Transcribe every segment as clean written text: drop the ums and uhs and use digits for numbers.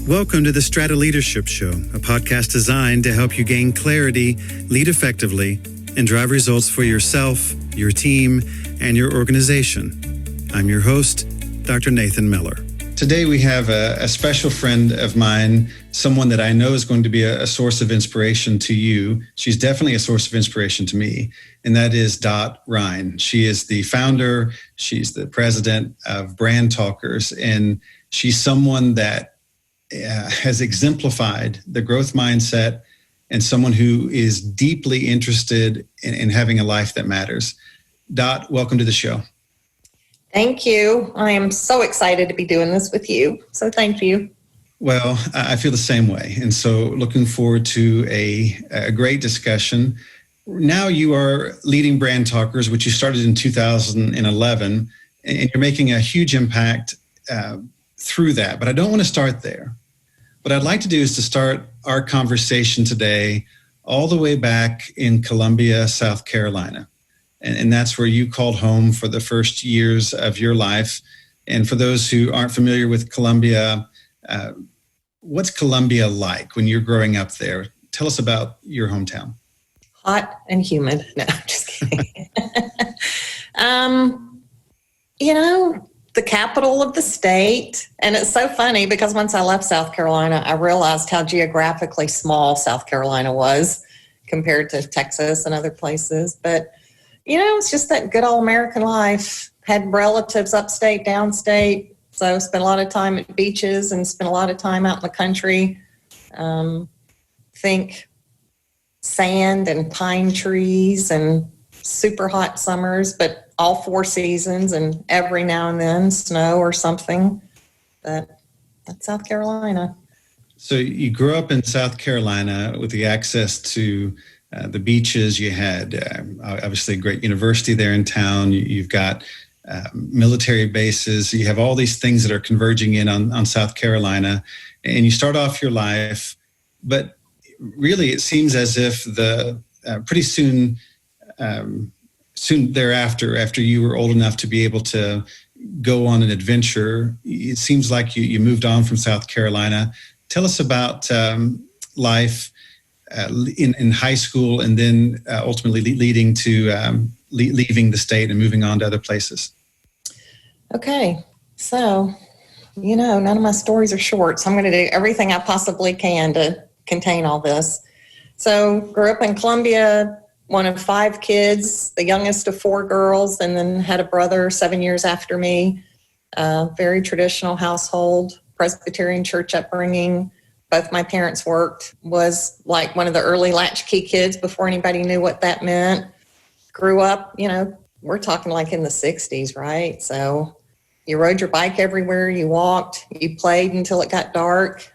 Welcome to the Strata Leadership Show, a podcast designed to help you gain clarity, lead effectively, and drive results for yourself, your team, and your organization. I'm your host, Dr. Nathan Mellor. Today we have a special friend of mine, someone that I know is going to be a source of inspiration to you. She's definitely a source of inspiration to me, and that is Rhyne. She is the founder, she's the president of Brand Talkers, and she's someone that has exemplified the growth mindset and someone who is deeply interested in having a life that matters. Welcome to the show. Thank you. I am so excited to be doing this with you. So thank you. Well, I feel the same way. And so looking forward to a great discussion. Now you are leading Brand Talkers, which you started in 2011, and you're making a huge impact through that. But I don't want to start there. What I'd like to do is to start our conversation today all the way back in Columbia, South Carolina. And that's where you called home for the first years of your life. And for those who aren't familiar with Columbia, what's Columbia like when you're growing up there? Tell us about your hometown. Hot and humid. No, I'm just kidding. The capital of the state. And it's so funny because once I left South Carolina, I realized how geographically small South Carolina was compared to Texas and other places. But it's just that good old American life. Had relatives upstate, downstate. So spent a lot of time at beaches and spent a lot of time out in the country. Think sand and pine trees and super hot summers, but all 4 seasons and every now and then snow or something. That's South Carolina. So you grew up in South Carolina with the access to the beaches. You had obviously a great university there in town. You've got military bases. You have all these things that are converging in on South Carolina. And you start off your life, but really it seems as if pretty soon thereafter, after you were old enough to be able to go on an adventure, it seems like you moved on from South Carolina. Tell us about life in high school, and then ultimately leading to leaving the state and moving on to other places. Okay, so none of my stories are short, so I'm going to do everything I possibly can to contain all this. So grew up in Columbia, one of 5 kids, the youngest of 4 girls, and then had a brother 7 years after me. Very traditional household, Presbyterian church upbringing. Both my parents worked, was like one of the early latchkey kids before anybody knew what that meant. Grew up, we're talking like in the 60s, right? So you rode your bike everywhere, you walked, you played until it got dark.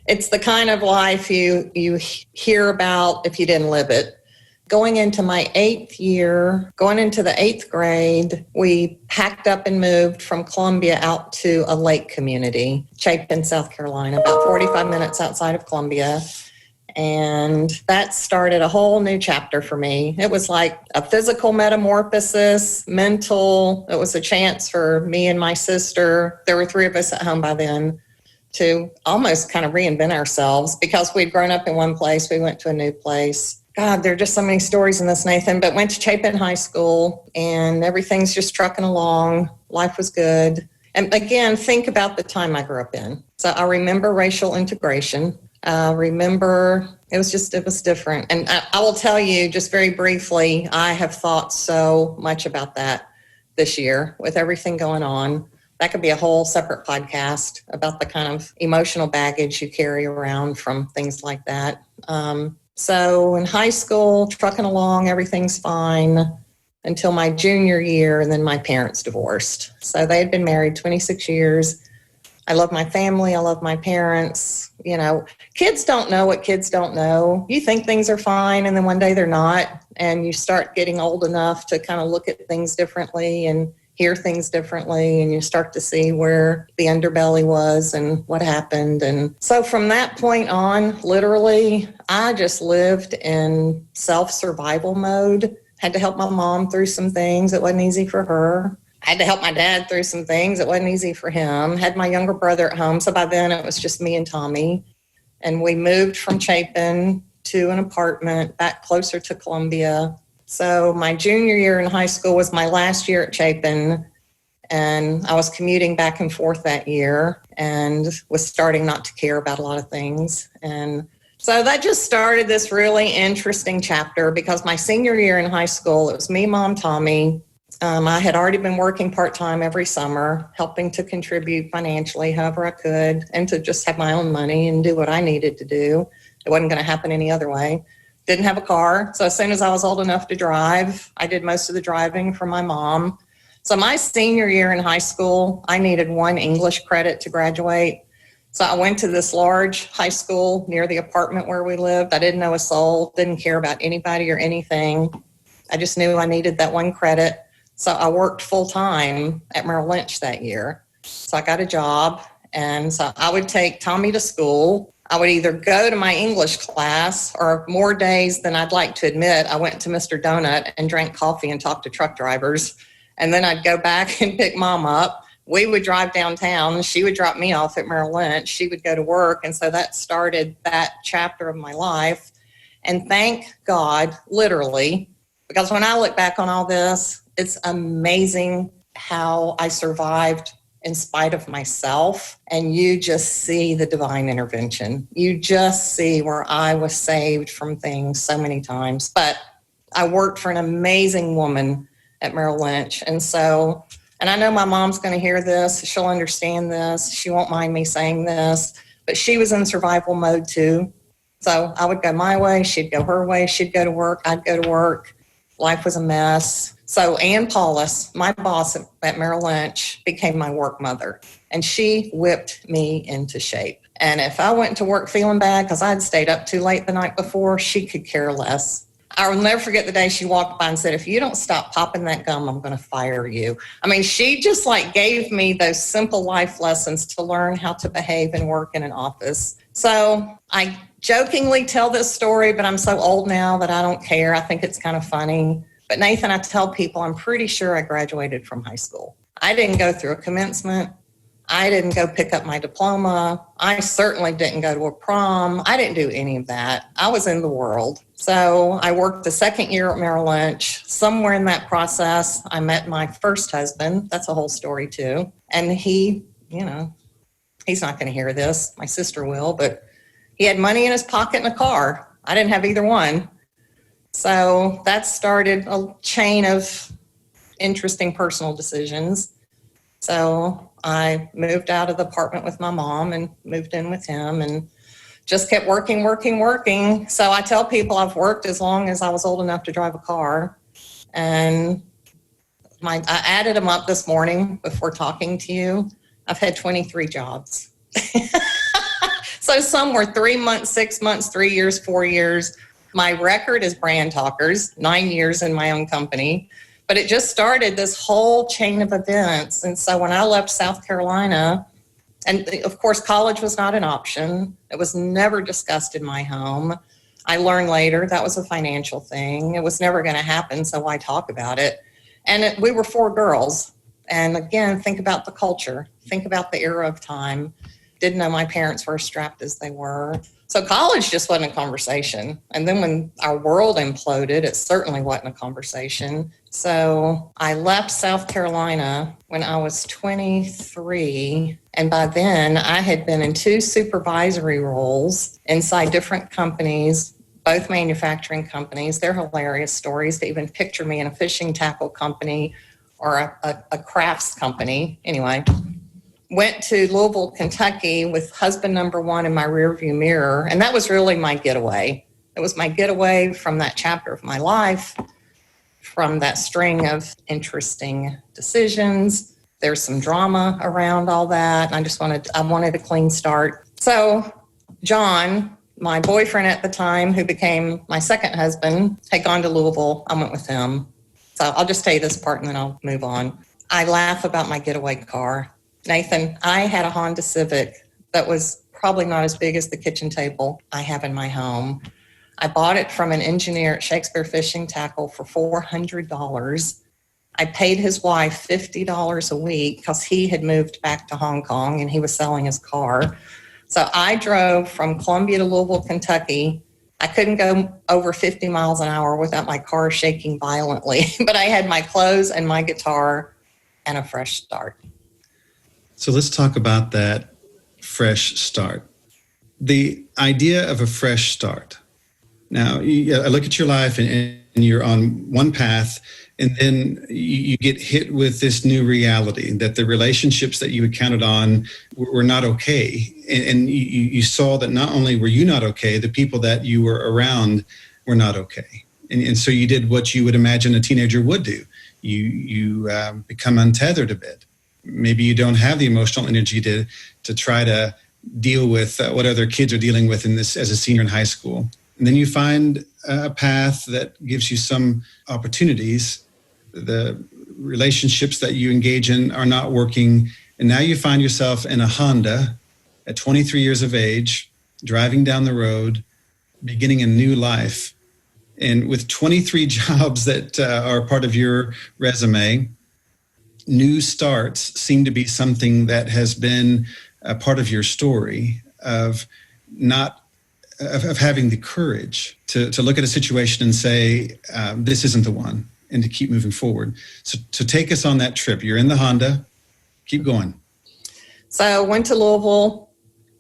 It's the kind of life you hear about if you didn't live it. Going into my 8th year, going into the 8th grade, we packed up and moved from Columbia out to a lake community, Chapin, South Carolina, about 45 minutes outside of Columbia. And that started a whole new chapter for me. It was like a physical metamorphosis, mental. It was a chance for me and my sister, there were 3 of us at home by then, to almost kind of reinvent ourselves because we'd grown up in one place, we went to a new place. God, there are just so many stories in this, Nathan, but went to Chapin High School and everything's just trucking along. Life was good. And again, think about the time I grew up in. So I remember racial integration. Remember, it was different. And I will tell you just very briefly, I have thought so much about that this year with everything going on. That could be a whole separate podcast about the kind of emotional baggage you carry around from things like that. So in high school, trucking along, everything's fine until my junior year, and then my parents divorced. So they had been married 26 years. I love my family. I love my parents. Kids don't know what kids don't know. You think things are fine, and then one day they're not, and you start getting old enough to kind of look at things differently and hear things differently, and you start to see where the underbelly was and what happened. And so from that point on, literally, I just lived in self-survival mode. Had to help my mom through some things. It wasn't easy for her. I had to help my dad through some things. It wasn't easy for him. Had my younger brother at home. So by then it was just me and Tommy. And we moved from Chapin to an apartment back closer to Columbia. So my junior year in high school was my last year at Chapin. And I was commuting back and forth that year and was starting not to care about a lot of things. And so that just started this really interesting chapter because my senior year in high school, it was me, Mom, Tommy. I had already been working part-time every summer, helping to contribute financially however I could and to just have my own money and do what I needed to do. It wasn't going to happen any other way. Didn't have a car. So as soon as I was old enough to drive, I did most of the driving for my mom. So my senior year in high school, I needed 1 English credit to graduate. So I went to this large high school near the apartment where we lived. I didn't know a soul, didn't care about anybody or anything. I just knew I needed that 1 credit. So I worked full time at Merrill Lynch that year. So I got a job. And so I would take Tommy to school. I would either go to my English class or more days than I'd like to admit, I went to Mr. Donut and drank coffee and talked to truck drivers. And then I'd go back and pick Mom up. We would drive downtown. She would drop me off at Merrill Lynch. She would go to work. And so that started that chapter of my life. And thank God, literally, because when I look back on all this, it's amazing how I survived in spite of myself. And you just see the divine intervention. You just see where I was saved from things so many times. But I worked for an amazing woman at Merrill Lynch. And I know my mom's going to hear this. She'll understand this. She won't mind me saying this. But she was in survival mode too. So I would go my way. She'd go her way. She'd go to work. I'd go to work. Life was a mess. So Ann Paulus, my boss at Merrill Lynch, became my work mother. And she whipped me into shape. And if I went to work feeling bad because I'd stayed up too late the night before, she could care less. I will never forget the day she walked by and said, if you don't stop popping that gum, I'm going to fire you. I mean, she just gave me those simple life lessons to learn how to behave and work in an office. So I jokingly tell this story, but I'm so old now that I don't care. I think it's kind of funny. But Nathan, I tell people, I'm pretty sure I graduated from high school. I didn't go through a commencement. I didn't go pick up my diploma. I certainly didn't go to a prom. I didn't do any of that. I was in the world. So I worked the second year at Merrill Lynch. Somewhere in that process, I met my first husband. That's a whole story too. And he, he's not going to hear this. My sister will, but he had money in his pocket and a car. I didn't have either one. So that started a chain of interesting personal decisions. So I moved out of the apartment with my mom and moved in with him and just kept working. So I tell people I've worked as long as I was old enough to drive a car. And I added them up this morning before talking to you. I've had 23 jobs. So some were 3 months, 6 months, 3 years, 4 years. My record is Brand Talkers, 9 years in my own company. But it just started this whole chain of events. And so when I left South Carolina, and of course, college was not an option. It was never discussed in my home. I learned later that was a financial thing. It was never going to happen, so why talk about it? And we were 4 girls. And again, think about the culture. Think about the era of time. Didn't know my parents were as strapped as they were. So college just wasn't a conversation. And then when our world imploded, it certainly wasn't a conversation. So I left South Carolina when I was 23. And by then I had been in 2 supervisory roles inside different companies, both manufacturing companies. They're hilarious stories to even picture me in a fishing tackle company or a crafts company. Anyway. Went to Louisville, Kentucky with husband number 1 in my rearview mirror. And that was really my getaway. It was my getaway from that chapter of my life, from that string of interesting decisions. There's some drama around all that. I wanted a clean start. So John, my boyfriend at the time, who became my second husband, had gone to Louisville. I went with him. So I'll just tell you this part and then I'll move on. I laugh about my getaway car. Nathan, I had a Honda Civic that was probably not as big as the kitchen table I have in my home. I bought it from an engineer at Shakespeare Fishing Tackle for $400. I paid his wife $50 a week because he had moved back to Hong Kong and he was selling his car. So I drove from Columbia to Louisville, Kentucky. I couldn't go over 50 miles an hour without my car shaking violently, but I had my clothes and my guitar and a fresh start. So let's talk about that fresh start. The idea of a fresh start. Now, I look at your life and you're on one path, and then you get hit with this new reality that the relationships that you had counted on were not okay. And you saw that not only were you not okay, the people that you were around were not okay. And so you did what you would imagine a teenager would do. You become untethered a bit. Maybe you don't have the emotional energy to try to deal with what other kids are dealing with in this as a senior in high school. And then you find a path that gives you some opportunities. The relationships that you engage in are not working. And now you find yourself in a Honda at 23 years of age, driving down the road, beginning a new life. And with 23 jobs that are part of your resume, new starts seem to be something that has been a part of your story of having the courage to look at a situation and say, this isn't the one, and to keep moving forward. So to take us on that trip, you're in the Honda, keep going. So went to Louisville.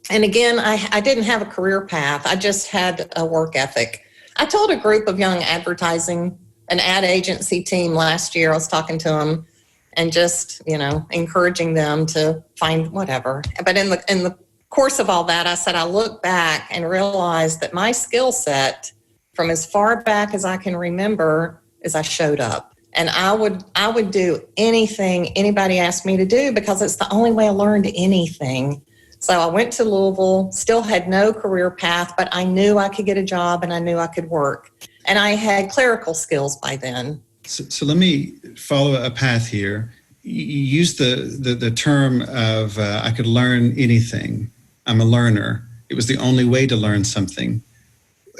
And again, I didn't have a career path. I just had a work ethic. I told a group of young advertising, an ad agency team last year, I was talking to them and just, encouraging them to find whatever. But in the course of all that, I said, I look back and realized that my skill set from as far back as I can remember is I showed up. And I would do anything anybody asked me to do because it's the only way I learned anything. So I went to Louisville, still had no career path, but I knew I could get a job and I knew I could work. And I had clerical skills by then. So let me follow a path here. You used the term of I could learn anything. I'm a learner. It was the only way to learn something.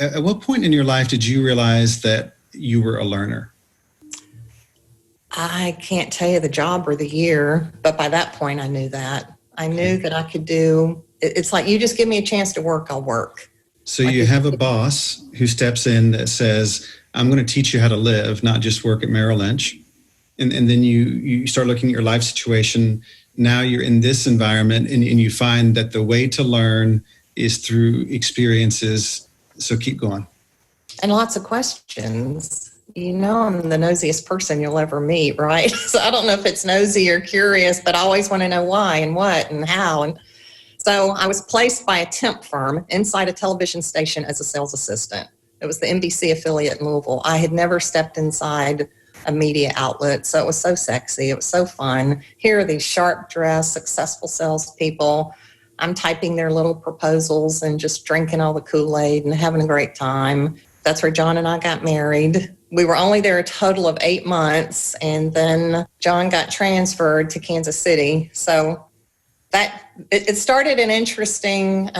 At what point in your life did you realize that you were a learner? I can't tell you the job or the year, but by that point I knew that. I knew that I could do, it's like you just give me a chance to work, I'll work. So you have a boss who steps in that says, I'm going to teach you how to live, not just work at Merrill Lynch. And then you start looking at your life situation. Now you're in this environment and you find that the way to learn is through experiences. So keep going. And lots of questions. I'm the nosiest person you'll ever meet, right? So I don't know if it's nosy or curious, but I always want to know why and what and how. And so I was placed by a temp firm inside a television station as a sales assistant. It was the NBC affiliate in Louisville. I had never stepped inside a media outlet, so it was so sexy. It was so fun. Here are these sharp-dressed, successful salespeople. I'm typing their little proposals and just drinking all the Kool-Aid and having a great time. That's where John and I got married. We were only there a total of 8 months, and then John got transferred to Kansas City. So it started an interesting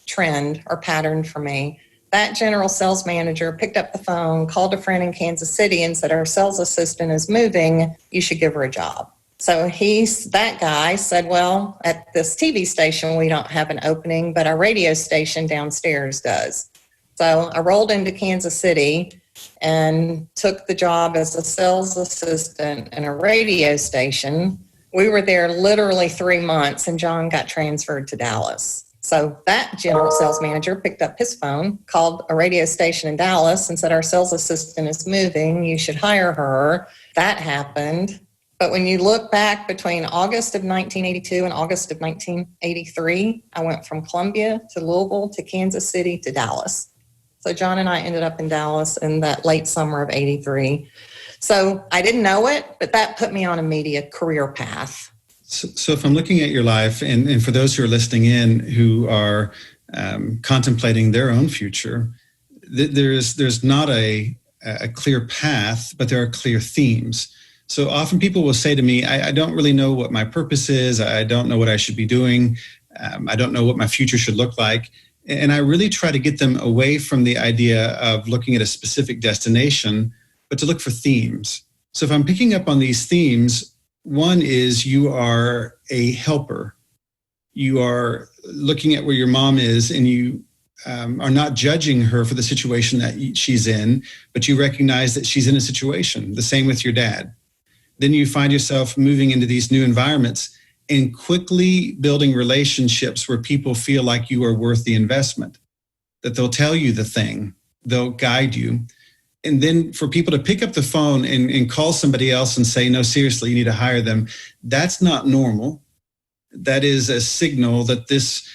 trend or pattern for me. That general sales manager picked up the phone, called a friend in Kansas City and said, our sales assistant is moving. You should give her a job. So that guy said, well, at this TV station, we don't have an opening, but our radio station downstairs does. So I rolled into Kansas City and took the job as a sales assistant in a radio station. We were there literally 3 months and John got transferred to Dallas. So that general sales manager picked up his phone, called a radio station in Dallas and said, our sales assistant is moving. You should hire her. That happened. But when you look back between August of 1982 and August of 1983, I went from Columbia to Louisville to Kansas City to Dallas. So John and I ended up in Dallas in that late summer of 83. So I didn't know it, but that put me on a media career path. So if I'm looking at your life, and for those who are listening in who are contemplating their own future, there's not a clear path, but there are clear themes. So often people will say to me, I don't really know what my purpose is. I don't know what I should be doing. I don't know what my future should look like. And I really try to get them away from the idea of looking at a specific destination, but to look for themes. So if I'm picking up on these themes, one is you are a helper. You are looking at where your mom is, and you are not judging her for the situation that she's in, but you recognize that she's in a situation. The same with your dad. Then you find yourself moving into these new environments and quickly building relationships where people feel like you are worth the investment, that they'll tell you the thing, they'll guide you. And then for people to pick up the phone and call somebody else and say, no, seriously, you need to hire them, that's not normal. That is a signal that this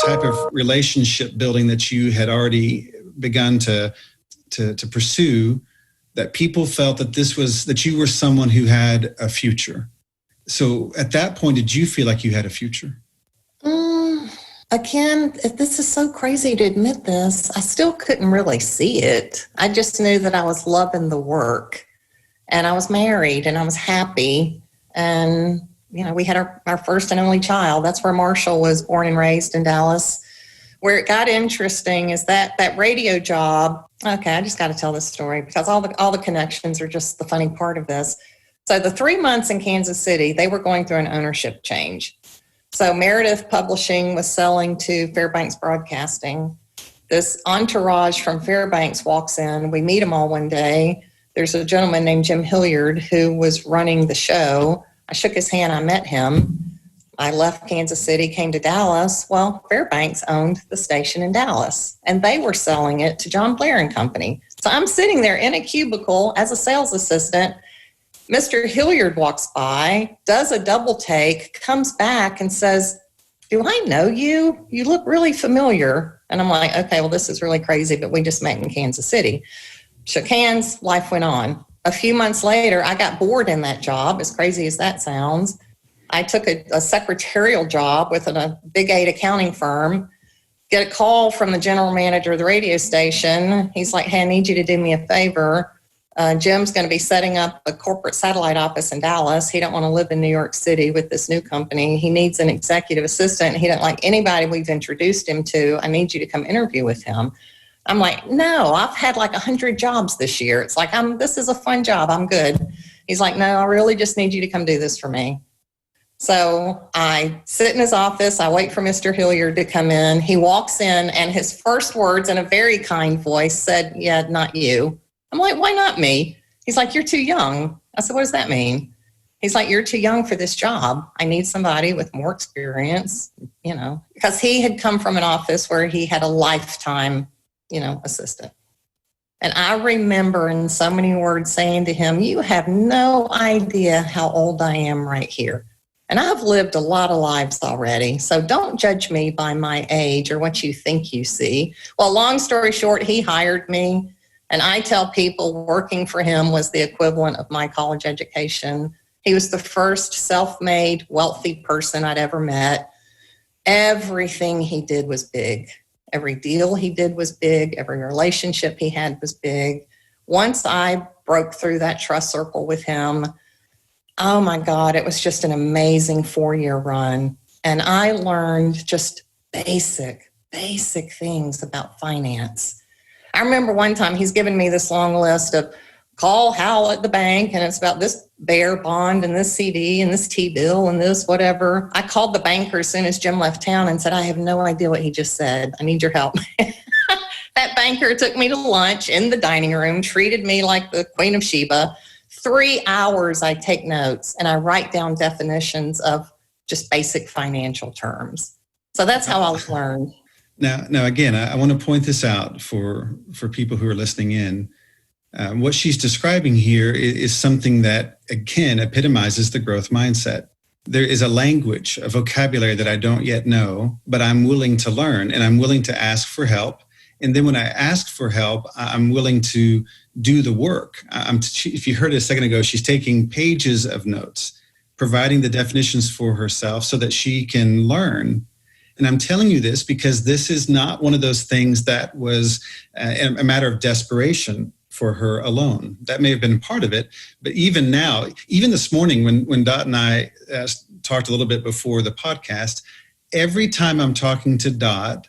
type of relationship building that you had already begun to pursue, that people felt that you were someone who had a future. So at that point, did you feel like you had a future? Again, this is so crazy to admit this. I still couldn't really see it. I just knew that I was loving the work, and I was married, and I was happy. And, we had our first and only child. That's where Marshall was born and raised in Dallas. Where it got interesting is that radio job. Okay, I just got to tell this story because all the connections are just the funny part of this. So the 3 months in Kansas City, they were going through an ownership change. So Meredith Publishing was selling to Fairbanks Broadcasting. This entourage from Fairbanks walks in. We meet them all one day. There's a gentleman named Jim Hilliard who was running the show. I shook his hand. I met him. I left Kansas City, came to Dallas. Well, Fairbanks owned the station in Dallas, and they were selling it to John Blair and Company. So I'm sitting there in a cubicle as a sales assistant. Mr. Hilliard walks by, does a double take, comes back and says, do I know you? You look really familiar. And I'm like, okay, well, this is really crazy, but we just met in Kansas City. Shook hands, life went on. A few months later, I got bored in that job, as crazy as that sounds. I took a secretarial job with a Big 8 accounting firm, get a call from the general manager of the radio station. He's like, hey, I need you to do me a favor. Jim's going to be setting up a corporate satellite office in Dallas. He don't want to live in New York City with this new company. He needs an executive assistant. He doesn't like anybody we've introduced him to. I need you to come interview with him. I'm like, no, I've had like 100 jobs this year. It's like, this is a fun job. I'm good. He's like, no, I really just need you to come do this for me. So I sit in his office. I wait for Mr. Hilliard to come in. He walks in, and his first words in a very kind voice said, yeah, not you. I'm like, why not me? He's like, you're too young. I said, what does that mean? He's like, you're too young for this job. I need somebody with more experience, because he had come from an office where he had a lifetime, assistant. And I remember in so many words saying to him, you have no idea how old I am right here. And I've lived a lot of lives already. So don't judge me by my age or what you think you see. Well, long story short, he hired me. And I tell people working for him was the equivalent of my college education. He was the first self-made, wealthy person I'd ever met. Everything he did was big. Every deal he did was big. Every relationship he had was big. Once I broke through that trust circle with him, oh my God, it was just an amazing 4-year run. And I learned just basic things about finance. I remember one time he's given me this long list of call Hal at the bank, and it's about this bear bond and this CD and this T-bill and this whatever. I called the banker as soon as Jim left town and said, I have no idea what he just said. I need your help. That banker took me to lunch in the dining room, treated me like the Queen of Sheba. 3 hours I take notes, and I write down definitions of just basic financial terms. So that's how I learned. Now, again, I want to point this out for people who are listening in. What she's describing here is something that, again, epitomizes the growth mindset. There is a language, a vocabulary that I don't yet know, but I'm willing to learn, and I'm willing to ask for help. And then when I ask for help, I'm willing to do the work. If you heard it a second ago, she's taking pages of notes, providing the definitions for herself so that she can learn. And I'm telling you this because this is not one of those things that was a matter of desperation for her alone. That may have been part of it, but even now, even this morning when Dot and I talked a little bit before the podcast, every time I'm talking to Dot,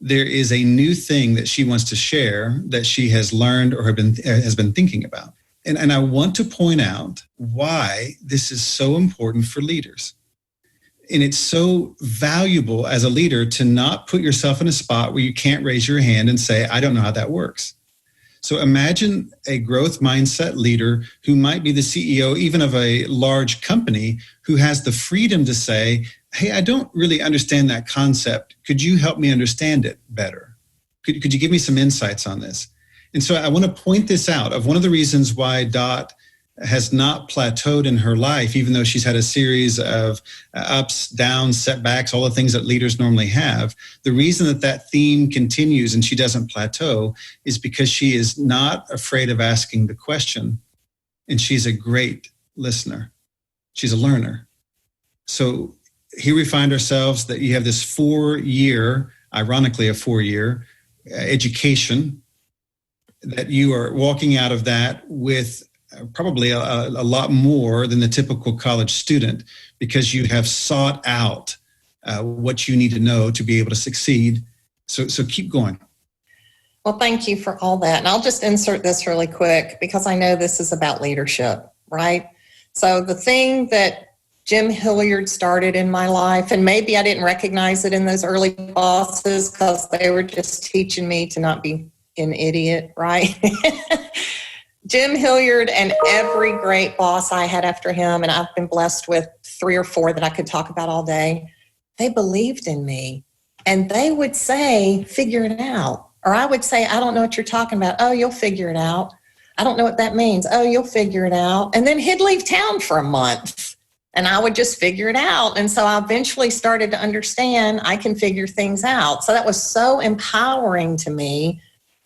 there is a new thing that she wants to share that she has learned or has been thinking about. And I want to point out why this is so important for leaders. And it's so valuable as a leader to not put yourself in a spot where you can't raise your hand and say, I don't know how that works. So imagine a growth mindset leader who might be the CEO even of a large company who has the freedom to say, hey, I don't really understand that concept. Could you help me understand it better? Could you give me some insights on this? And so I want to point this out of one of the reasons why Dot has not plateaued in her life, even though she's had a series of ups, downs, setbacks, all the things that leaders normally have. The reason that that theme continues and she doesn't plateau is because she is not afraid of asking the question, and she's a great listener. She's a learner. So here we find ourselves that you have this 4-year, ironically a 4-year education, that you are walking out of that with probably a lot more than the typical college student, because you have sought out what you need to know to be able to succeed. So keep going. Well, thank you for all that. And I'll just insert this really quick because I know this is about leadership, right? So the thing that Jim Hilliard started in my life, and maybe I didn't recognize it in those early bosses because they were just teaching me to not be an idiot, right? Jim Hilliard and every great boss I had after him, and I've been blessed with 3 or 4 that I could talk about all day, they believed in me. And they would say, figure it out. Or I would say, I don't know what you're talking about. Oh, you'll figure it out. I don't know what that means. Oh, you'll figure it out. And then he'd leave town for a month and I would just figure it out. And so I eventually started to understand I can figure things out. So that was so empowering to me.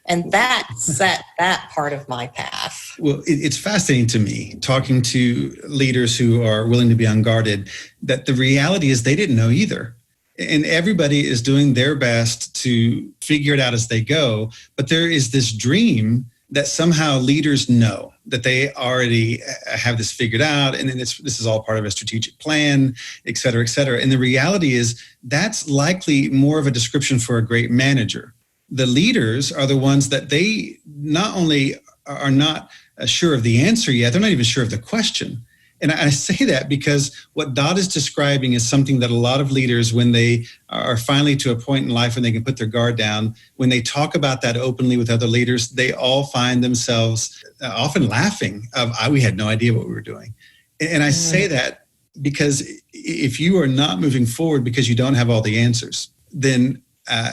And that set that part of my path. Well, it's fascinating to me, talking to leaders who are willing to be unguarded, that the reality is they didn't know either. And everybody is doing their best to figure it out as they go. But there is this dream that somehow leaders know that they already have this figured out. And then this is all part of a strategic plan, et cetera, et cetera. And the reality is that's likely more of a description for a great manager. The leaders are the ones that they not only are not sure of the answer yet, they're not even sure of the question. And I say that because what Dot is describing is something that a lot of leaders, when they are finally to a point in life when they can put their guard down, when they talk about that openly with other leaders, they all find themselves often laughing of, we had no idea what we were doing. And I say that because if you are not moving forward because you don't have all the answers, then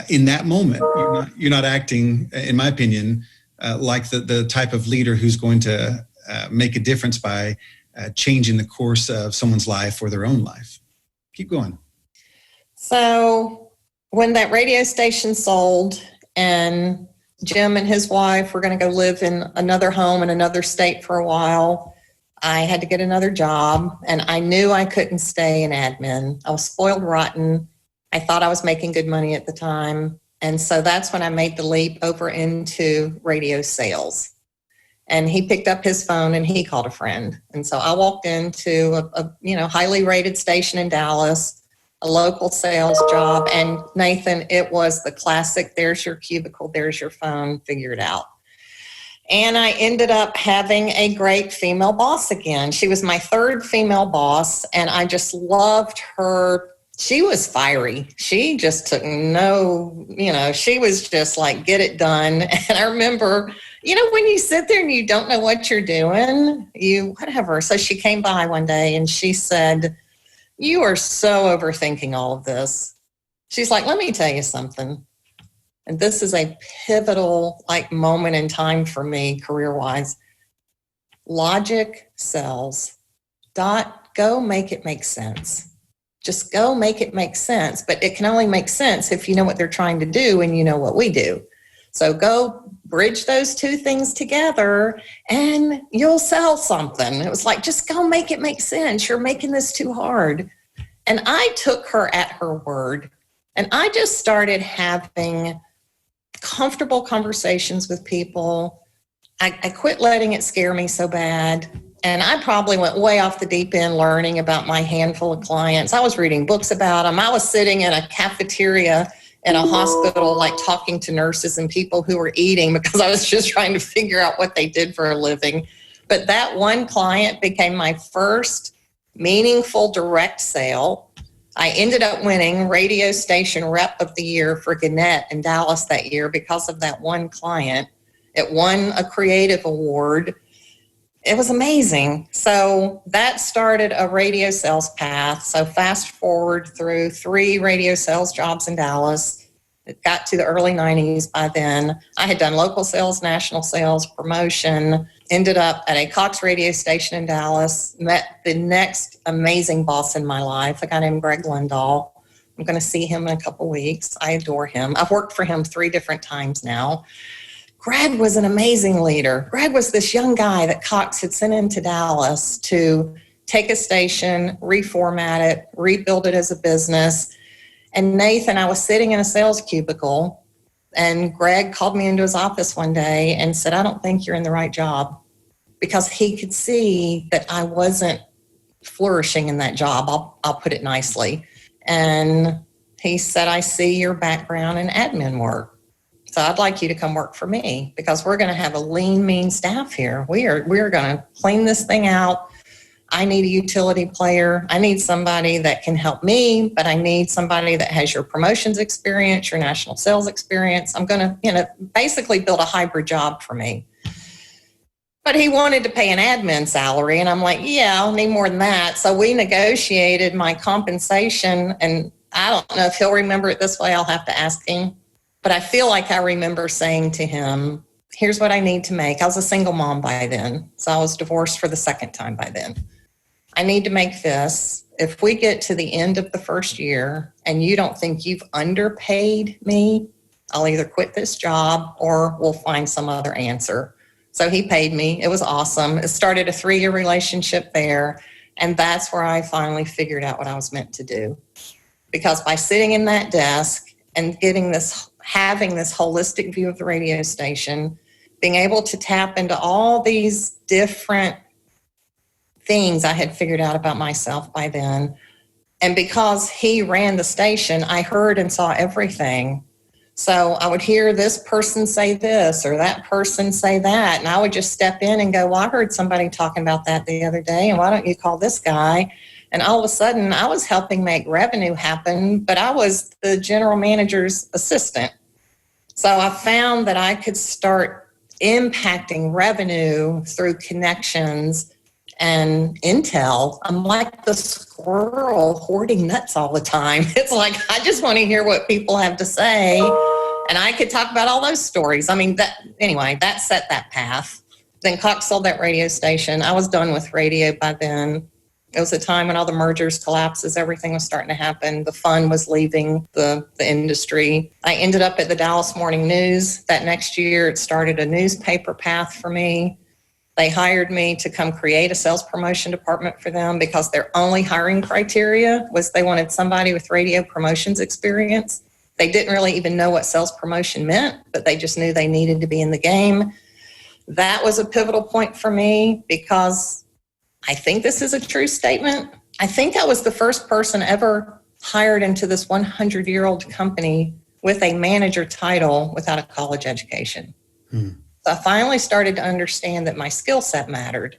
in that moment, you're not acting, in my opinion, like the type of leader who's going to make a difference by changing the course of someone's life or their own life. Keep going. So when that radio station sold and Jim and his wife were going to go live in another home in another state for a while, I had to get another job, and I knew I couldn't stay in admin. I was spoiled rotten. I thought I was making good money at the time. And so that's when I made the leap over into radio sales. And he picked up his phone and he called a friend. And so I walked into a highly rated station in Dallas, a local sales job. And Nathan, it was the classic, there's your cubicle, there's your phone, figure it out. And I ended up having a great female boss again. She was my 3rd female boss, and I just loved her. She was fiery. She just took she was just like, get it done. And I remember, when you sit there and you don't know what you're doing, whatever. So she came by one day and she said, you are so overthinking all of this. She's like, let me tell you something. And this is a pivotal moment in time for me career-wise. Logic sells. Dot, go make it make sense. Just go make it make sense. But it can only make sense if you know what they're trying to do and you know what we do. So go bridge those 2 things together and you'll sell something. It was like, just go make it make sense. You're making this too hard. And I took her at her word. And I just started having comfortable conversations with people. I quit letting it scare me so bad. And I probably went way off the deep end learning about my handful of clients. I was reading books about them. I was sitting in a cafeteria in a hospital, talking to nurses and people who were eating because I was just trying to figure out what they did for a living. But that one client became my first meaningful direct sale. I ended up winning Radio Station Rep of the Year for Gannett in Dallas that year because of that one client. It won a creative award. It was amazing. So that started a radio sales path. So fast forward through 3 radio sales jobs in Dallas. It got to the early 90s by then. I had done local sales, national sales, promotion, ended up at a Cox radio station in Dallas, met the next amazing boss in my life, a guy named Greg Lindahl. I'm going to see him in a couple weeks. I adore him. I've worked for him 3 different times now. Greg was an amazing leader. Greg was this young guy that Cox had sent into Dallas to take a station, reformat it, rebuild it as a business. And Nathan, I was sitting in a sales cubicle, and Greg called me into his office one day and said, I don't think you're in the right job, because he could see that I wasn't flourishing in that job. I'll put it nicely. And he said, I see your background in admin work. So I'd like you to come work for me, because we're going to have a lean, mean staff here. We're going to clean this thing out. I need a utility player. I need somebody that can help me, but I need somebody that has your promotions experience, your national sales experience. I'm going to, basically build a hybrid job for me. But he wanted to pay an admin salary, and I'm like, yeah, I'll need more than that. So we negotiated my compensation, and I don't know if he'll remember it this way. I'll have to ask him. But I feel like I remember saying to him, here's what I need to make. I was a single mom by then, so I was divorced for the second time by then. I need to make this. If we get to the end of the first year and you don't think you've underpaid me, I'll either quit this job or we'll find some other answer. So he paid me. It was awesome. It started a 3-year relationship there. And that's where I finally figured out what I was meant to do. Because by sitting in that desk and having this holistic view of the radio station, being able to tap into all these different things I had figured out about myself by then. And because he ran the station, I heard and saw everything. So I would hear this person say this or that person say that. And I would just step in and go, well, I heard somebody talking about that the other day. And why don't you call this guy? And all of a sudden I was helping make revenue happen, but I was the general manager's assistant. So I found that I could start impacting revenue through connections and intel. I'm like the squirrel hoarding nuts all the time. It's like, I just want to hear what people have to say. And I could talk about all those stories. I mean, that set that path. Then Cox sold that radio station. I was done with radio by then. It was a time when all the mergers, collapses, everything was starting to happen. The fun was leaving the industry. I ended up at the Dallas Morning News. That next year, it started a newspaper path for me. They hired me to come create a sales promotion department for them because their only hiring criteria was they wanted somebody with radio promotions experience. They didn't really even know what sales promotion meant, but they just knew they needed to be in the game. That was a pivotal point for me because I think this is a true statement. I think I was the first person ever hired into this 100-year-old company with a manager title without a college education. So I finally started to understand that my skill set mattered.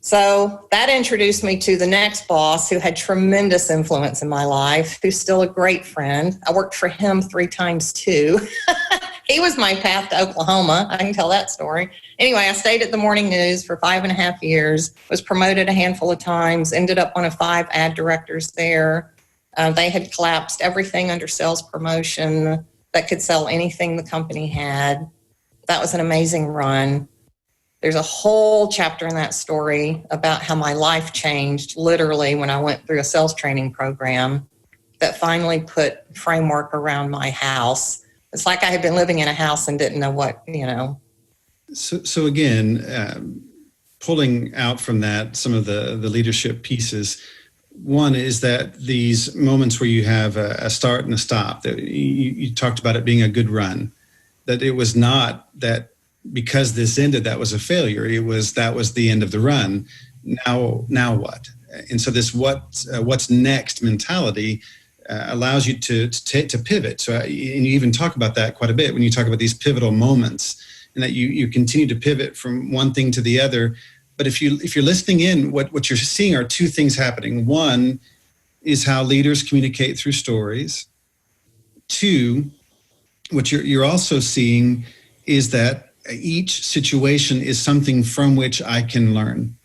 So that introduced me to the next boss who had tremendous influence in my life, who's still a great friend. I worked for him 3 times too. He was my path to Oklahoma. I can tell that story. Anyway, I stayed at the Morning News for 5.5 years, was promoted a handful of times, ended up one of 5 ad directors there. They had collapsed everything under sales promotion that could sell anything the company had. That was an amazing run. There's a whole chapter in that story about how my life changed literally when I went through a sales training program that finally put framework around my house. It's like I had been living in a house and didn't know what. So again, pulling out from that some of the leadership pieces, one is that these moments where you have a start and a stop, that you talked about it being a good run, that it was not that because this ended, that was a failure. That was the end of the run. Now what? And so this what's next mentality allows you to pivot. So and you even talk about that quite a bit when you talk about these pivotal moments and that you continue to pivot from one thing to the other. But if you're listening in, what you're seeing are two things happening. One is how leaders communicate through stories. Two, what you're also seeing is that each situation is something from which I can learn.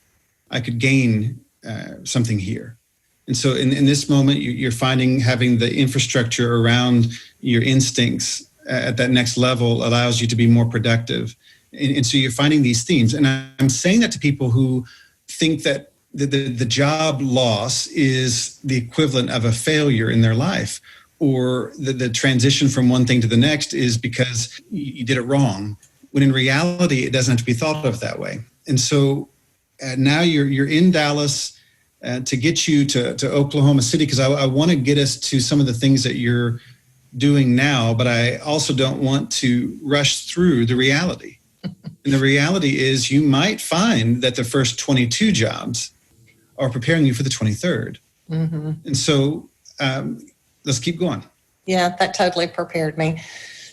I could gain something here. And so in this moment, you're finding having the infrastructure around your instincts at that next level allows you to be more productive. And so you're finding these themes. And I'm saying that to people who think that the job loss is the equivalent of a failure in their life, or the transition from one thing to the next is because you did it wrong, when in reality, it doesn't have to be thought of that way. And so now you're in Dallas to get you to Oklahoma City, because I want to get us to some of the things that you're doing now, but I also don't want to rush through the reality. And the reality is you might find that the first 22 jobs are preparing you for the 23rd. Mm-hmm. And so let's keep going. Yeah, that totally prepared me.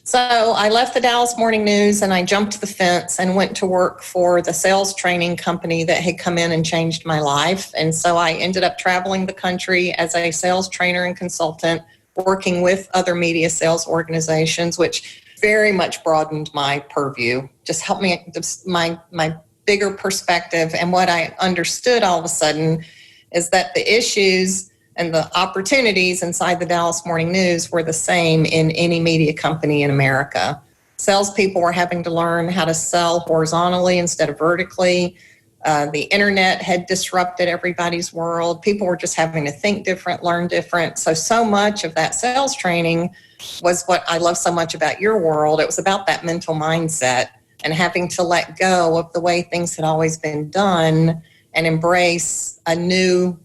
So I left the Dallas Morning News and I jumped the fence and went to work for the sales training company that had come in and changed my life. And so I ended up traveling the country as a sales trainer and consultant, working with other media sales organizations, which very much broadened my purview, just helped me, my bigger perspective. And what I understood all of a sudden is that the issues and the opportunities inside the Dallas Morning News were the same in any media company in America. Salespeople were having to learn how to sell horizontally instead of vertically. The internet had disrupted everybody's world. People were just having to think different, learn different. So much of that sales training was what I love so much about your world. It was about that mental mindset and having to let go of the way things had always been done and embrace a new,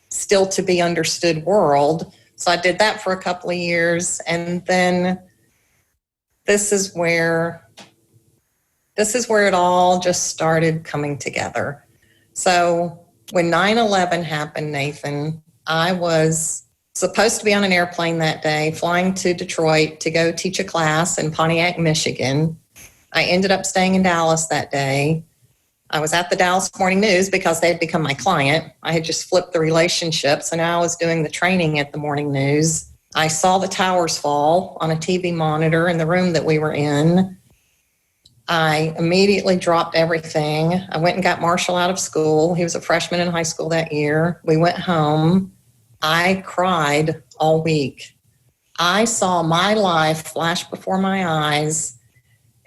still to be understood world. So I did that for a couple of years. And then this is where it all just started coming together. So when 9/11 happened, Nathan, I was supposed to be on an airplane that day, flying to Detroit to go teach a class in Pontiac, Michigan. I ended up staying in Dallas that day. I was at the Dallas Morning News because they had become my client. I had just flipped the relationship, so now I was doing the training at the Morning News. I saw the towers fall on a TV monitor in the room that we were in. I immediately dropped everything. I went and got Marshall out of school. He was a freshman in high school that year. We went home. I cried all week. I saw my life flash before my eyes.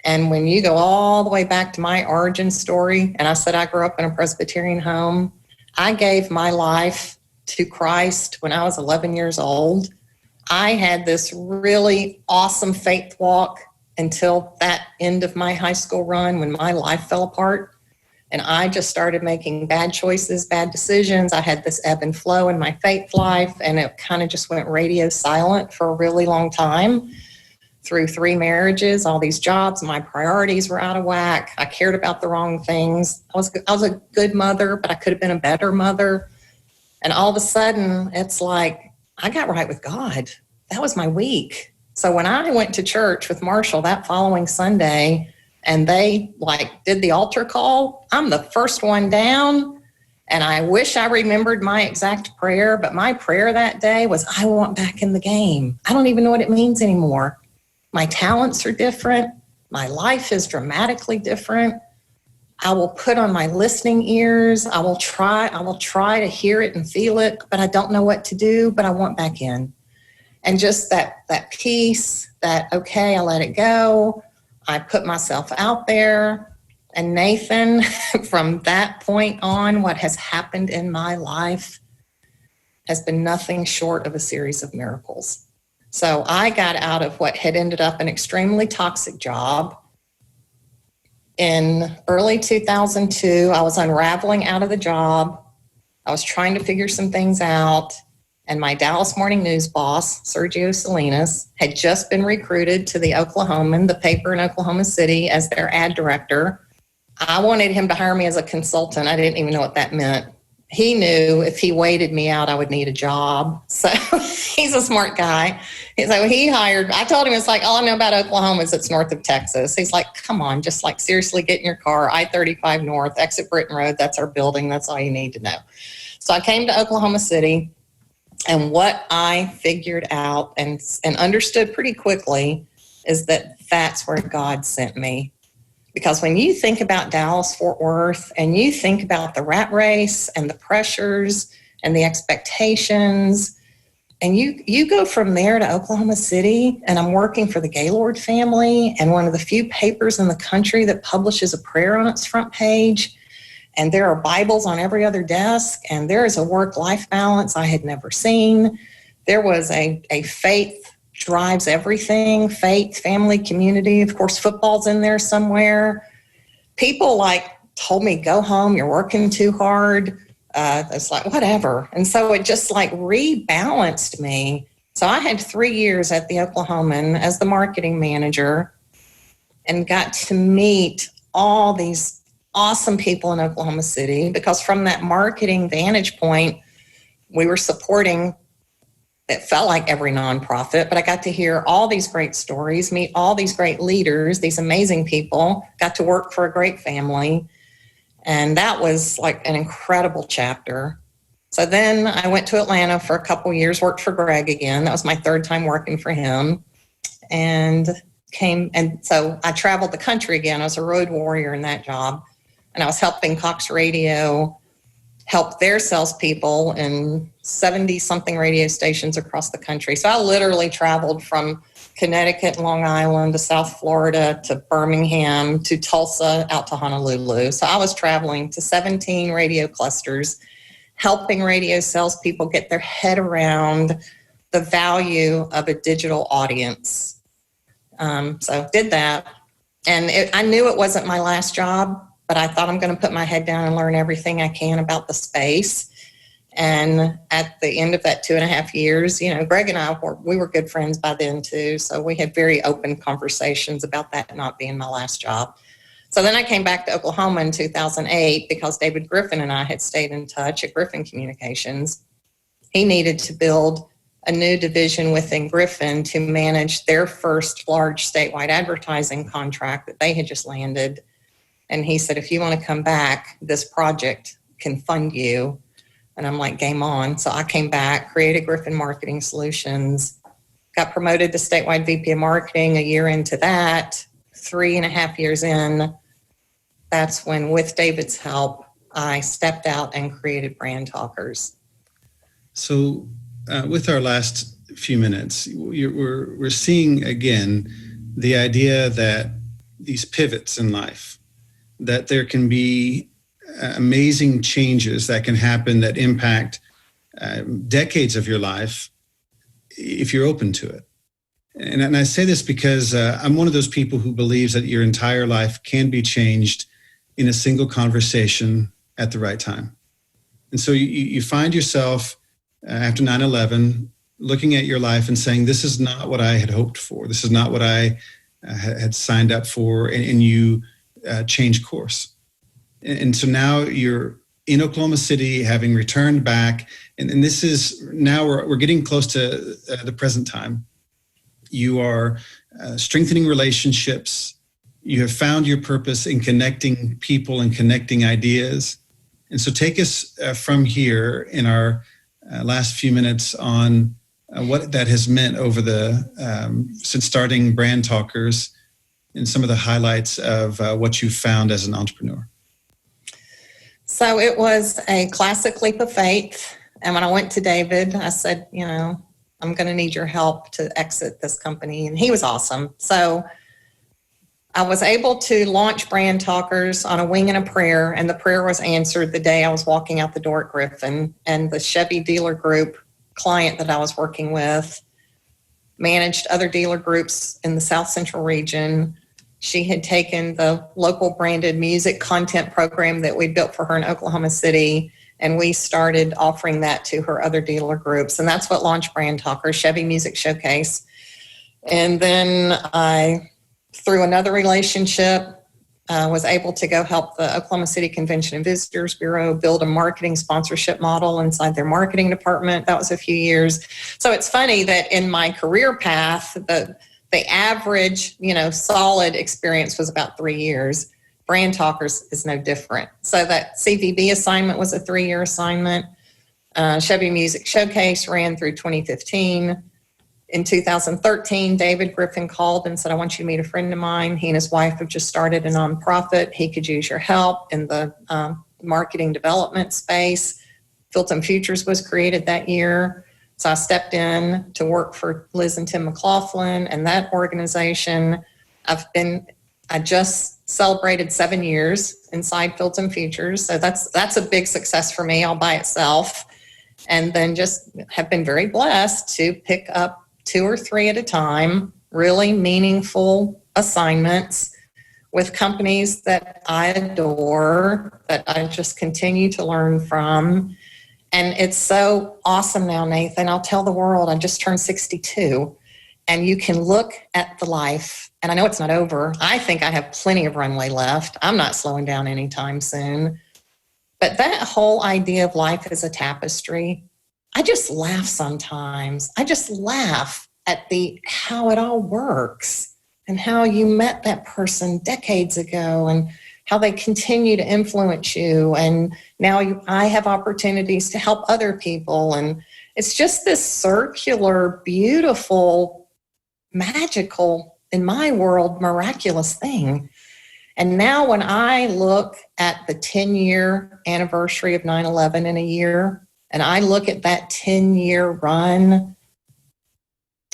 And when you go all the way back to my origin story, and I said I grew up in a Presbyterian home, I gave my life to Christ when I was 11 years old. I had this really awesome faith walk until that end of my high school run when my life fell apart. And I just started making bad choices, bad decisions. I had this ebb and flow in my faith life, and it kind of just went radio silent for a really long time. Through 3 marriages, all these jobs, my priorities were out of whack. I cared about the wrong things. I was a good mother, but I could have been a better mother. And all of a sudden, it's like, I got right with God. That was my week. So when I went to church with Marshall that following Sunday, and they did the altar call, I'm the first one down. And I wish I remembered my exact prayer, but my prayer that day was, I want back in the game. I don't even know what it means anymore. My talents are different. My life is dramatically different. I will put on my listening ears. I will try to hear it and feel it, but I don't know what to do, but I want back in. And just that peace, that, okay, I let it go. I put myself out there. And Nathan, from that point on, what has happened in my life has been nothing short of a series of miracles. So I got out of what had ended up an extremely toxic job. In early 2002, I was unraveling out of the job. I was trying to figure some things out. And my Dallas Morning News boss, Sergio Salinas, had just been recruited to the Oklahoman, the paper in Oklahoma City, as their ad director. I wanted him to hire me as a consultant. I didn't even know what that meant. he knew if he waited me out, I would need a job. So he's a smart guy. So he hired, I told him, it's like, all I know about Oklahoma is it's north of Texas. He's like, come on, just like seriously get in your car, I-35 North, exit Britton Road. That's our building. That's all you need to know. So I came to Oklahoma City, and what I figured out and understood pretty quickly is that that's where God sent me. Because when you think about Dallas, Fort Worth, and you think about the rat race and the pressures and the expectations, and you go from there to Oklahoma City, and I'm working for the Gaylord family and one of the few papers in the country that publishes a prayer on its front page, and there are Bibles on every other desk, and there is a work-life balance I had never seen. There was a faith drives everything, faith, family, community. Of course, football's in there somewhere. People like told me, go home, you're working too hard. It's like, whatever. And so it just like rebalanced me. So I had 3 years at the Oklahoman as the marketing manager and got to meet all these awesome people in Oklahoma City, because from that marketing vantage point, we were supporting, it felt like every nonprofit, but I got to hear all these great stories, meet all these great leaders, these amazing people, got to work for a great family. And that was like an incredible chapter. So then I went to Atlanta for a couple years, worked for Greg again. That was my third time working for him. And so I traveled the country again. I was a road warrior in that job. And I was helping Cox Radio help their salespeople in 70-something radio stations across the country. So I literally traveled from Connecticut and Long Island to South Florida to Birmingham to Tulsa out to Honolulu. So I was traveling to 17 radio clusters, helping radio salespeople get their head around the value of a digital audience. So did that. And I knew it wasn't my last job, but I thought I'm going to put my head down and learn everything I can about the space. And at the end of that 2.5 years, Greg and I we were good friends by then too. So we had very open conversations about that not being my last job. So then I came back to Oklahoma in 2008 because David Griffin and I had stayed in touch at Griffin Communications. He needed to build a new division within Griffin to manage their first large statewide advertising contract that they had just landed. And he said, if you want to come back, this project can fund you. And I'm like, game on. So I came back, created Griffin Marketing Solutions, got promoted to statewide VP of Marketing a year into that. 3.5 years in, that's when, with David's help, I stepped out and created Brand Talkers. So with our last few minutes, we're seeing again the idea that these pivots in life, that there can be amazing changes that can happen that impact decades of your life if you're open to it. And I say this because I'm one of those people who believes that your entire life can be changed in a single conversation at the right time. And so you find yourself after 9/11 looking at your life and saying, this is not what I had hoped for. This is not what I had signed up for. And you change course. And so now you're in Oklahoma City, having returned back. And this is now we're getting close to the present time. You are strengthening relationships. You have found your purpose in connecting people and connecting ideas. And so take us from here in our last few minutes on what that has meant over since starting Brand Talkers, and some of the highlights of what you found as an entrepreneur. So it was a classic leap of faith. And when I went to David, I said, I'm going to need your help to exit this company. And he was awesome. So I was able to launch Brand Talkers on a wing and a prayer. And the prayer was answered the day I was walking out the door at Griffin. And the Chevy dealer group client that I was working with managed other dealer groups in the South Central region. She had taken the local branded music content program that we built for her in Oklahoma City, and we started offering that to her other dealer groups. And that's what launched Brand Talker, Chevy Music Showcase. And then through another relationship, was able to go help the Oklahoma City Convention and Visitors Bureau build a marketing sponsorship model inside their marketing department. That was a few years. So it's funny that in my career path, the average, solid experience was about 3 years. Brand Talkers is no different. So that CVB assignment was a 3-year assignment. Chevy Music Showcase ran through 2015. In 2013, David Griffin called and said, I want you to meet a friend of mine. He and his wife have just started a nonprofit. He could use your help in the marketing development space. Filton Futures was created that year. So I stepped in to work for Liz and Tim McLaughlin and that organization. I just celebrated 7 years inside Filton Futures. So that's a big success for me all by itself. And then just have been very blessed to pick up 2 or 3 at a time, really meaningful assignments with companies that I adore, that I just continue to learn from. And it's so awesome now, Nathan. I'll tell the world, I just turned 62, and you can look at the life, and I know it's not over. I think I have plenty of runway left. I'm not slowing down anytime soon. But that whole idea of life as a tapestry, I just laugh sometimes. I just laugh at how it all works and how you met that person decades ago and how they continue to influence you. And now I have opportunities to help other people. And it's just this circular, beautiful, magical, in my world, miraculous thing. And now when I look at the 10-year anniversary of 9/11 in a year, and I look at that 10-year run,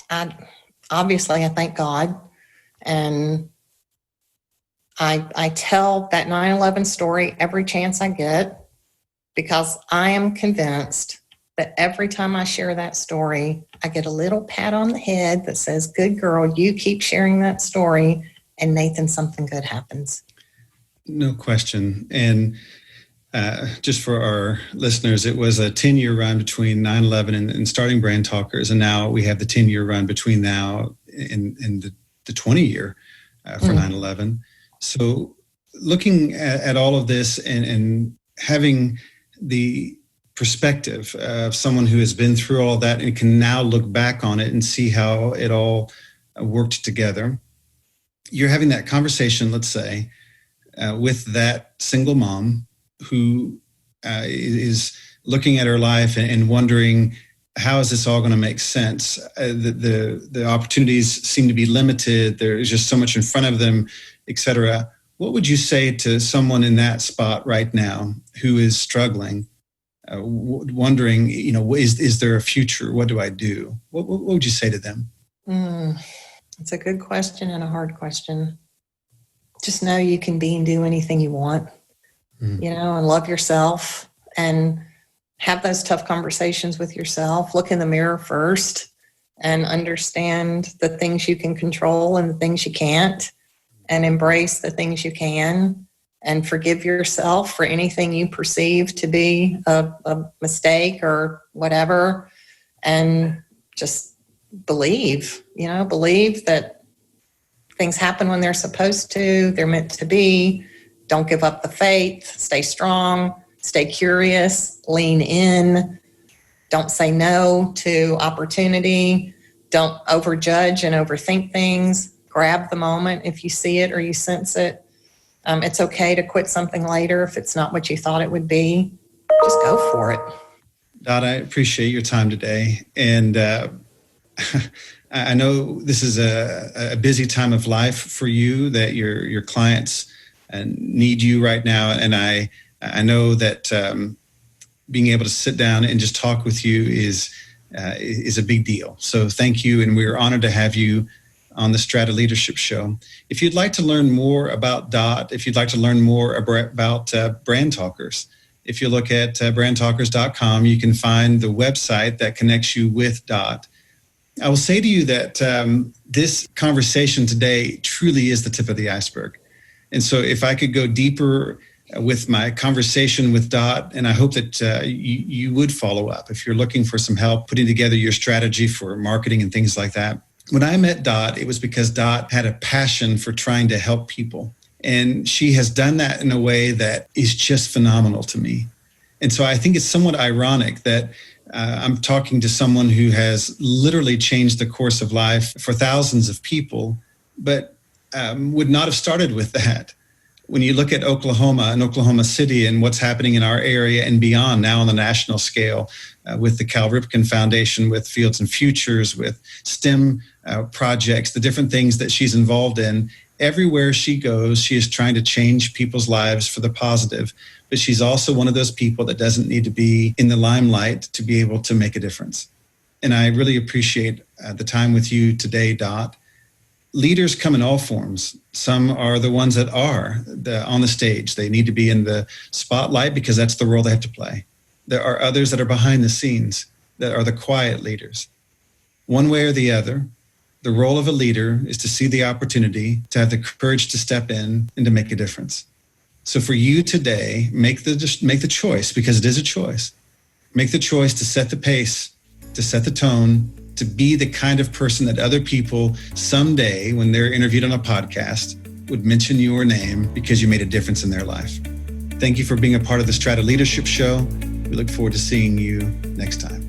I thank God. And I tell that 9/11 story every chance I get, because I am convinced that every time I share that story, I get a little pat on the head that says, good girl, you keep sharing that story, and Nathan, something good happens. No question. And just for our listeners, it was a 10-year run between 9/11 and starting Brand Talkers. And now we have the 10-year run between now and the 20-year for 9/11. So looking at all of this and having the perspective of someone who has been through all that and can now look back on it and see how it all worked together, you're having that conversation, let's say, with that single mom who is looking at her life and wondering, how is this all going to make sense? The opportunities seem to be limited. There's just so much in front of them, et cetera. What would you say to someone in that spot right now who is struggling, wondering, is there a future? What do I do? What would you say to them? It's a good question and a hard question. Just know you can be and do anything you want, and love yourself and have those tough conversations with yourself. Look in the mirror first and understand the things you can control and the things you can't, and embrace the things you can, and forgive yourself for anything you perceive to be a mistake or whatever. And just believe that things happen when they're supposed to, they're meant to be. Don't give up the faith, stay strong, stay curious, lean in. Don't say no to opportunity. Don't overjudge and overthink things. Grab the moment if you see it or you sense it. It's okay to quit something later if it's not what you thought it would be. Just go for it. Dot, I appreciate your time today. And I know this is a busy time of life for you, that your clients need you right now. And I know that being able to sit down and just talk with you is a big deal. So thank you. And we're honored to have you on the Strata Leadership Show. If you'd like to learn more about Dot, if you'd like to learn more about Brand Talkers, if you look at brandtalkers.com, you can find the website that connects you with Dot. I will say to you that this conversation today truly is the tip of the iceberg. And so if I could go deeper with my conversation with Dot, and I hope that you would follow up if you're looking for some help putting together your strategy for marketing and things like that. When I met Dot, it was because Dot had a passion for trying to help people. And she has done that in a way that is just phenomenal to me. And so I think it's somewhat ironic that I'm talking to someone who has literally changed the course of life for thousands of people, but would not have started with that. When you look at Oklahoma and Oklahoma City and what's happening in our area and beyond now on the national scale, with the Cal Ripken Foundation, with Fields and Futures, with STEM projects, the different things that she's involved in, everywhere she goes, she is trying to change people's lives for the positive. But she's also one of those people that doesn't need to be in the limelight to be able to make a difference. And I really appreciate the time with you today, Dot. Leaders come in all forms. Some are the ones that are on the stage. They need to be in the spotlight because that's the role they have to play. There are others that are behind the scenes, that are the quiet leaders. One way or the other, the role of a leader is to see the opportunity, to have the courage to step in and to make a difference. So for you today, make the choice, because it is a choice. Make the choice to set the pace, to set the tone, to be the kind of person that other people someday, when they're interviewed on a podcast, would mention your name because you made a difference in their life. Thank you for being a part of the Strata Leadership Show. We look forward to seeing you next time.